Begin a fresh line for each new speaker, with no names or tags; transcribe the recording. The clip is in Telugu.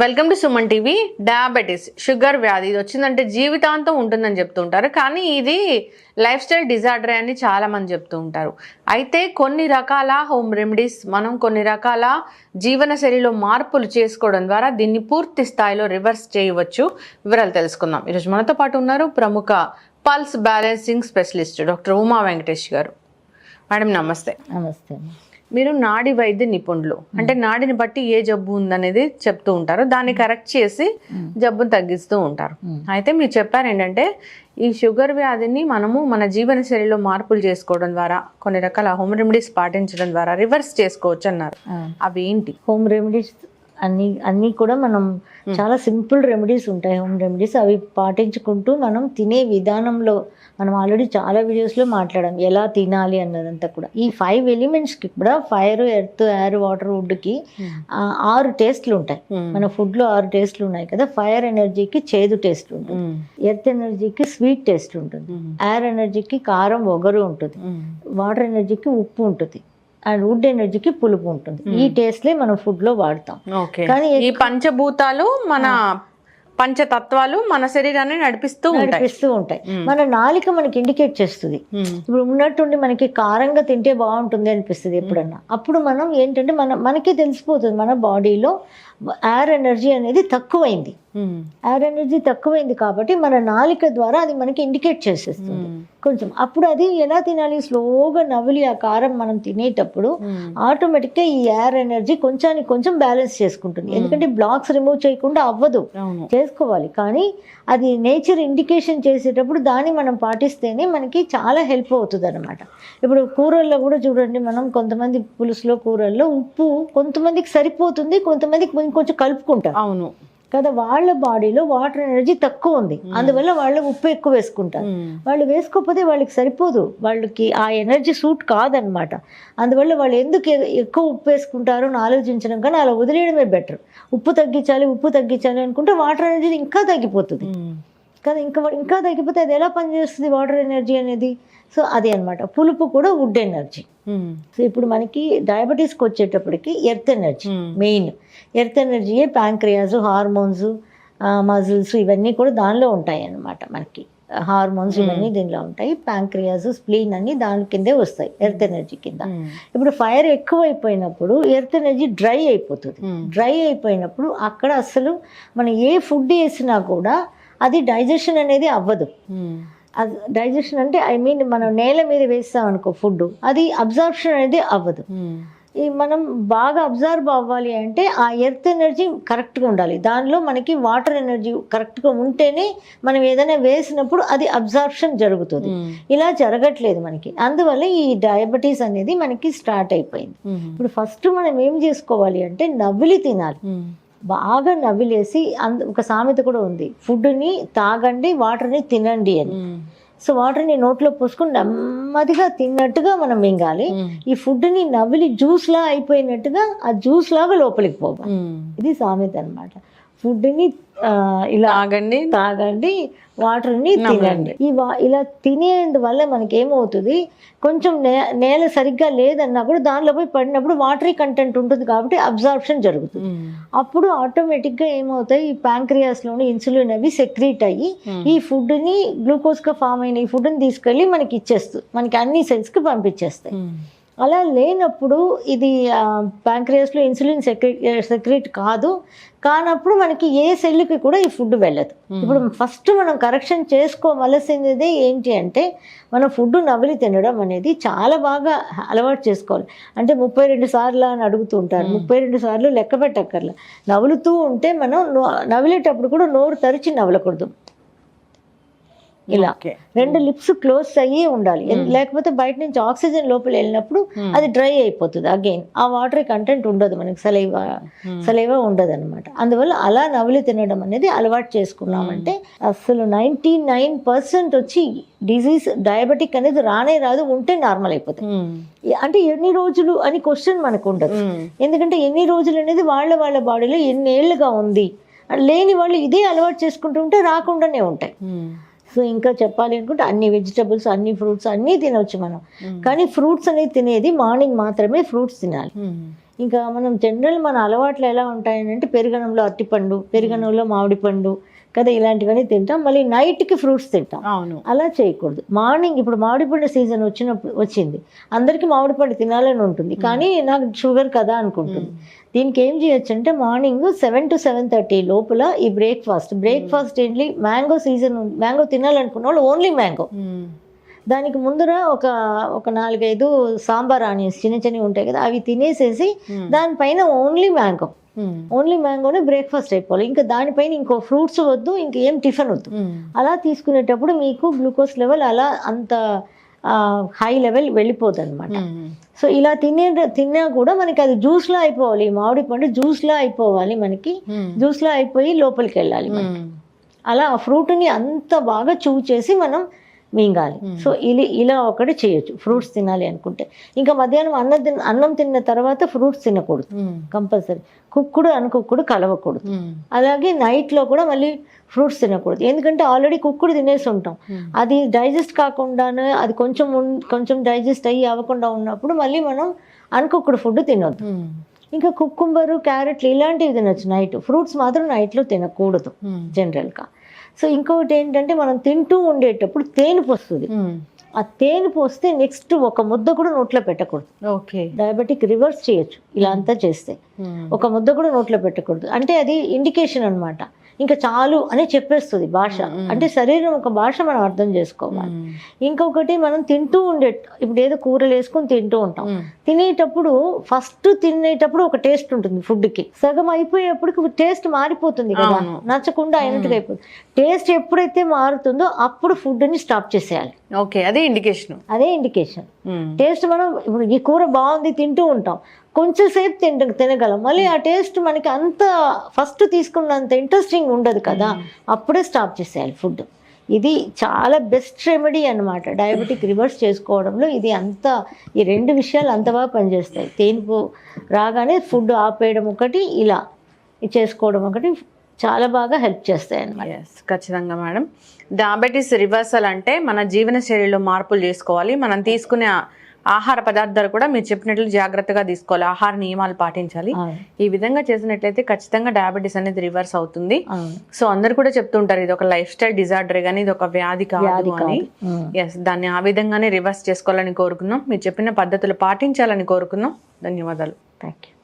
Welcome to Suman TV. Diabetes, sugar వ్యాధి ఇది వచ్చిందంటే జీవితాంతం ఉంటుందని చెప్తుంటారు. కానీ ఇది లైఫ్ స్టైల్ డిజార్డర్ అని చాలా మంది చెప్తూ ఉంటారు. అయితే కొన్ని రకాల హోమ్ రెమెడీస్, మనం కొన్ని రకాల జీవనశైలిలో మార్పులు చేసుకోవడం ద్వారా దీన్ని పూర్తి స్థాయిలో రివర్స్ చేయవచ్చు. వివరాలు తెలుసుకుందాం. ఈరోజు మనతో పాటు ఉన్నారు ప్రముఖ pulse balancing specialist doctor Uma Venkatesh గారు. మేడం నమస్తే.
నమస్తే.
మీరు నాడి వైద్య నిపుణులు, అంటే నాడిని బట్టి ఏ జబ్బు ఉందనేది చెప్తూ ఉంటారు, దాన్ని కరెక్ట్ చేసి జబ్బును తగ్గిస్తూ ఉంటారు. అయితే మీరు చెప్పారు ఏంటంటే ఈ షుగర్ వ్యాధిని మనము మన జీవనశైలిలో మార్పులు చేసుకోవడం ద్వారా, కొన్ని రకాల హోమ్ రెమెడీస్ పాటించడం ద్వారా రివర్స్ చేసుకోవచ్చు అన్నారు. అవి ఏంటి
హోమ్ రెమెడీస్? అన్నీ కూడా మనం చాలా సింపుల్ రెమెడీస్ ఉంటాయి. హోమ్ రెమెడీస్ అవి పాటించుకుంటూ మనం తినే విధానంలో మనం ఆల్రెడీ చాలా వీడియోస్లో మాట్లాడాం ఎలా తినాలి అన్నదంతా కూడా. ఈ 5 ఎలిమెంట్స్కి కూడా ఫైర్, ఎర్త్, ఎయిర్, వాటర్, వుడ్కి 6 టేస్ట్లు ఉంటాయి. మన ఫుడ్లో 6 టేస్ట్లు ఉన్నాయి కదా. ఫైర్ ఎనర్జీకి చేదు టేస్ట్ ఉంటుంది, ఎర్త్ ఎనర్జీకి స్వీట్ టేస్ట్ ఉంటుంది, ఎయిర్ ఎనర్జీకి కారం ఒగరు ఉంటుంది, వాటర్ ఎనర్జీకి ఉప్పు ఉంటుంది, అండ్ వుడ్ ఎనర్జీకి పులుపు ఉంటుంది. ఈ టేస్ట్లే మనం ఫుడ్ లో వాడతాం.
కానీ ఈ పంచభూతాలు, మన పంచతత్వాలు మన శరీరాన్ని నడిపిస్తూ
ఉంటాయి. మన నాలిక మనకి ఇండికేట్ చేస్తుంది. ఇప్పుడు ఉన్నట్టుండి మనకి కారంగా తింటే బాగుంటుంది అనిపిస్తుంది ఎప్పుడన్నా. అప్పుడు మనం ఏంటంటే మనకే తెలిసిపోతుంది మన బాడీలో ఎయిర్ ఎనర్జీ అనేది తక్కువైంది. ఎయిర్ ఎనర్జీ తక్కువైంది కాబట్టి మన నాలిక ద్వారా అది మనకి ఇండికేట్ చేసేస్తుంది కొంచెం. అప్పుడు అది ఎలా తినాలి? స్లోగా నవ్వులి ఆ కారం మనం తినేటప్పుడు ఆటోమేటిక్గా ఈ ఎయిర్ ఎనర్జీ కొంచెానికి కొంచెం బ్యాలెన్స్ చేసుకుంటుంది. ఎందుకంటే బ్లాక్స్ రిమూవ్ చేయకుండా అవ్వదు, చేసుకోవాలి. కానీ అది నేచర్ ఇండికేషన్ చేసేటప్పుడు దాన్ని మనం పాటిస్తేనే మనకి చాలా హెల్ప్ అవుతుంది అనమాట. ఇప్పుడు కూరల్లో కూడా చూడండి, మనం కొంతమంది పులుసులో, కూరల్లో ఉప్పు కొంతమందికి సరిపోతుంది, కొంతమందికి ఇంకొంచెం కలుపుకుంటారు.
అవును
కదా. వాళ్ళ బాడీలో వాటర్ ఎనర్జీ తక్కువ ఉంది, అందువల్ల వాళ్ళు ఉప్పు ఎక్కువ వేసుకుంటారు. వాళ్ళు వేసుకోకపోతే వాళ్ళకి సరిపోదు, వాళ్ళకి ఆ ఎనర్జీ సూట్ కాదనమాట. అందువల్ల వాళ్ళు ఎందుకు ఎక్కువ ఉప్పు వేసుకుంటారో అని ఆలోచించడం కానీ అలా వదిలేయడమే బెటర్. ఉప్పు తగ్గించాలి అనుకుంటే వాటర్ ఎనర్జీ ఇంకా తగ్గిపోతుంది కదా. ఇంకా తగ్గిపోతే అది ఎలా పనిచేస్తుంది వాటర్ ఎనర్జీ అనేది? సో అది అనమాట. పులుపు కూడా వుడ్ ఎనర్జీ. సో ఇప్పుడు మనకి డయాబెటీస్కి వచ్చేటప్పటికి ఎర్త్ ఎనర్జీ మెయిన్. ఎర్త్ ఎనర్జీయే ప్యాంక్రియాస్, హార్మోన్స్, మజిల్స్ ఇవన్నీ కూడా దానిలో ఉంటాయి అన్నమాట. మనకి హార్మోన్స్ ఇవన్నీ దీనిలో ఉంటాయి. ప్యాంక్రియాస్, స్ప్లీన్ అన్ని దాని కిందే వస్తాయి ఎర్త్ ఎనర్జీ కింద. ఇప్పుడు ఫైర్ ఎక్కువ అయిపోయినప్పుడు ఎర్త్ ఎనర్జీ డ్రై అయిపోతుంది. డ్రై అయిపోయినప్పుడు అక్కడ అసలు మనం ఏ ఫుడ్ వేసినా కూడా అది డైజెషన్ అనేది అవ్వదు. డైజెషన్ అంటే మనం నేల మీద వేస్తాం అనుకో ఫుడ్, అది అబ్జార్ప్షన్ అనేది అవ్వదు. ఈ మనం బాగా అబ్జర్వ్ అవ్వాలి అంటే ఆ ఎర్త్ ఎనర్జీ కరెక్ట్గా ఉండాలి. దానిలో మనకి వాటర్ ఎనర్జీ కరెక్ట్గా ఉంటేనే మనం ఏదైనా వేసినప్పుడు అది అబ్జార్ప్షన్ జరుగుతుంది. ఇలా జరగట్లేదు మనకి. అందువల్ల ఈ డయాబెటీస్ అనేది మనకి స్టార్ట్ అయిపోయింది. ఇప్పుడు ఫస్ట్ మనం ఏం చేసుకోవాలి అంటే నవ్వులి తినాలి. బాగా నవ్విలేసి ఒక సామెత కూడా ఉంది, ఫుడ్ని తాగండి, వాటర్ని తినండి అని. సో వాటర్ని నోట్లో పోసుకొని నెమ్మదిగా తిన్నట్టుగా మనం మింగాలి. ఈ ఫుడ్ని నవ్విలి జ్యూస్లా అయిపోయినట్టుగా ఆ జ్యూస్ లాగా లోపలికి పోవాలి. ఇది సామెత అనమాట. ఫుడ్ని ఇలా తాగండి, వాటర్ని తినండి. ఇలా తినేందువల్ల మనకి ఏమవుతుంది, కొంచెం నేల సరిగ్గా లేదన్నా కూడా దానిలో పోయి పడినప్పుడు వాటరీ కంటెంట్ ఉంటుంది కాబట్టి అబ్జార్ప్షన్ జరుగుతుంది. అప్పుడు ఆటోమేటిక్గా ఏమవుతాయి, ఈ ప్యాంక్రియాస్లోని ఇన్సులిన్ అవి సెక్రీట్ అయ్యి ఈ ఫుడ్ని గ్లూకోజ్గా ఫామ్ అయిన ఈ ఫుడ్ని తీసుకెళ్ళి మనకి ఇచ్చేస్తుంది, మనకి అన్ని సెల్స్కి పంపించేస్తాయి. అలా లేనప్పుడు ఇది ప్యాంక్రియాస్లో ఇన్సులిన్ సెక్రీట్ కానప్పుడు మనకి ఏ సెల్కి కూడా ఈ ఫుడ్ వెళ్ళదు. ఇప్పుడు ఫస్ట్ మనం కరెక్షన్ చేసుకోవలసిందే ఏంటి అంటే మనం ఫుడ్ నవ్వులి తినడం అనేది చాలా బాగా అలవాటు చేసుకోవాలి. అంటే 32 సార్లు అని అడుగుతూ ఉంటారు. 32 సార్లు లెక్క పెట్టక్కర్లా. నవ్వులుతూ ఉంటే మనం నవ్వులేటప్పుడు కూడా నోరు తెరిచి నవ్వకూడదు. ఇలా 2 లిప్స్ క్లోజ్ అయ్యి ఉండాలి. లేకపోతే బయట నుంచి ఆక్సిజన్ లోపల వెళ్ళినప్పుడు అది డ్రై అయిపోతుంది. అగైన్ ఆ వాటర్ కంటెంట్ ఉండదు, మనకి సలైవా ఉండదు అనమాట. అందువల్ల అలా నవ్వులు తినడం అనేది అలవాటు చేసుకున్నామంటే అసలు 99% వచ్చి డిజీజ్ డయాబెటిక్ అనేది రాదు, ఉంటే నార్మల్ అయిపోతుంది. అంటే ఎన్ని రోజులు అని క్వశ్చన్ మనకు ఉండదు. ఎందుకంటే ఎన్ని రోజులు అనేది వాళ్ళ బాడీలో ఎన్ని ఏళ్ళుగా ఉంది. లేని వాళ్ళు ఇదే అలవాటు చేసుకుంటూ ఉంటే రాకుండానే ఉంటాయి. సో ఇంకా చెప్పాలి అనుకుంటే అన్ని వెజిటబుల్స్, అన్ని ఫ్రూట్స్ అన్నీ తినవచ్చు మనం. కానీ ఫ్రూట్స్ అనేది తినేది మార్నింగ్ మాత్రమే ఫ్రూట్స్ తినాలి. ఇంకా మనం జనరల్ మన అలవాట్లు ఎలా ఉంటాయంటే పెరుగన్నంలో అరటిపండు, పెరుగన్నంలో మామిడి పండు కదా, ఇలాంటివన్నీ తింటాం. మళ్ళీ నైట్కి ఫ్రూట్స్ తింటాం.
అవును.
అలా చేయకూడదు. మార్నింగ్ ఇప్పుడు మామిడి పండు సీజన్ వచ్చింది, అందరికీ మామిడి పండు తినాలని ఉంటుంది, కానీ నాకు షుగర్ కదా అనుకుంటుంది. దీనికి ఏం చేయొచ్చు అంటే మార్నింగ్ 7 to 7:30 లోపల ఈ బ్రేక్ఫాస్ట్ ఏంటి, మ్యాంగో సీజన్, మ్యాంగో తినాలనుకున్న వాళ్ళు ఓన్లీ మ్యాంగో. దానికి ముందర ఒక 4-5 సాంబార్ ఆనియన్స్ చిన్న చిన్నవి ఉంటాయి కదా, అవి తినేసేసి దానిపైన ఓన్లీ మ్యాంగోనే బ్రేక్ఫాస్ట్ అయిపోవాలి. ఇంకా దానిపైన ఇంకో ఫ్రూట్స్ వద్దు, ఇంకేం టిఫిన్ వద్దు. అలా తీసుకునేటప్పుడు మీకు గ్లూకోజ్ లెవెల్ అలా అంత హై లెవెల్ వెళ్ళిపోతుంది అనమాట. సో ఇలా తిన్నా కూడా మనకి అది జ్యూస్లా అయిపోవాలి, మామిడి పండు జ్యూస్లా అయిపోవాలి, మనకి జ్యూస్లా అయిపోయి లోపలికి వెళ్ళాలి. అలా ఆ ఫ్రూట్ని అంత బాగా చూవ్ చేసి మనం మింగాలి. సో ఇలా ఒకటి చేయొచ్చు ఫ్రూట్స్ తినాలి అనుకుంటే. ఇంకా మధ్యాహ్నం అన్నం తిన్న తర్వాత ఫ్రూట్స్ తినకూడదు కంపల్సరీ. కుక్కుడు కలవకూడదు. అలాగే నైట్లో కూడా మళ్ళీ ఫ్రూట్స్ తినకూడదు, ఎందుకంటే ఆల్రెడీ కుక్కుడు తినేసి ఉంటాం. అది డైజెస్ట్ కాకుండానే అది కొంచెం డైజెస్ట్ అయ్యి అవ్వకుండా ఉన్నప్పుడు మళ్ళీ మనం అన్కుక్కుడు ఫుడ్ తినొద్దు. ఇంకా కుకుంబరు, క్యారెట్లు ఇలాంటివి తినొచ్చు నైట్. ఫ్రూట్స్ మాత్రం నైట్లో తినకూడదు జనరల్గా. సో ఇంకొకటి ఏంటంటే మనం తింటూ ఉండేటప్పుడు తేనుపు వస్తుంది. ఆ తేనుపు వస్తే నెక్స్ట్ ఒక ముద్ద కూడా నోట్లో పెట్టకూడదు.
ఓకే.
డయాబెటిక్ రివర్స్ చేయొచ్చు ఇలా అంతా చేస్తే. ఒక ముద్ద కూడా నోట్లో పెట్టకూడదు అంటే అది ఇండికేషన్ అనమాట. ఇంకా చాలు అని చెప్పేస్తుంది భాష. అంటే శరీరం ఒక భాష మనం అర్థం చేసుకోవాలి. ఇంకొకటి మనం తింటూ ఇప్పుడు ఏదో కూరలు వేసుకొని తింటూ ఉంటాం. ఫస్ట్ తినేటప్పుడు ఒక టేస్ట్ ఉంటుంది ఫుడ్కి. సగం అయిపోయేప్పటికి టేస్ట్ మారిపోతుంది కదా, నచ్చకుండా అయినట్టుగా అయిపోతుంది. టేస్ట్ ఎప్పుడైతే మారుతుందో అప్పుడు ఫుడ్ని స్టాప్ చేసేయాలి.
ఓకే, అదే ఇండికేషన్. టేస్ట్ మనం ఇప్పుడు ఈ కూర బాగుంది తింటూ ఉంటాం, కొంచెం సేపు తినగలం, మళ్ళీ ఆ టేస్ట్ మనకి అంత ఫస్ట్ తీసుకున్నంత ఇంట్రెస్టింగ్ ఉండదు కదా, అప్పుడే స్టాప్ చేసేయాలి ఫుడ్. ఇది చాలా బెస్ట్ రెమెడీ అనమాట డయాబెటిక్ రివర్స్ చేసుకోవడంలో. ఇది ఈ 2 విషయాలు అంత బాగా పనిచేస్తాయి. తేనుపు రాగానే ఫుడ్ ఆపేయడం ఒకటి, ఇలా చేసుకోవడం ఒకటి చాలా బాగా హెల్ప్ చేస్తాయి అన్నమాట. ఖచ్చితంగా మేడం. డయాబెటీస్ రివర్సల్ అంటే మన జీవన శైలిలో మార్పులు చేసుకోవాలి. మనం తీసుకునే ఆహార పదార్థాలు కూడా మీరు చెప్పినట్లు జాగ్రత్తగా తీసుకోవాలి, ఆహార నియమాలు పాటించాలి. ఈ విధంగా చేసినట్లయితే ఖచ్చితంగా డయాబెటీస్ అనేది రివర్స్ అవుతుంది. సో అందరు కూడా చెప్తుంటారు ఇది ఒక లైఫ్ స్టైల్ డిజార్డర్ కానీ ఇది ఒక వ్యాధి కాదు అని. దాన్ని ఆ విధంగానే రివర్స్ చేసుకోవాలని కోరుకున్నాం. మీరు చెప్పిన పద్ధతులు పాటించాలని కోరుకున్నాం. ధన్యవాదాలు.
Thank you.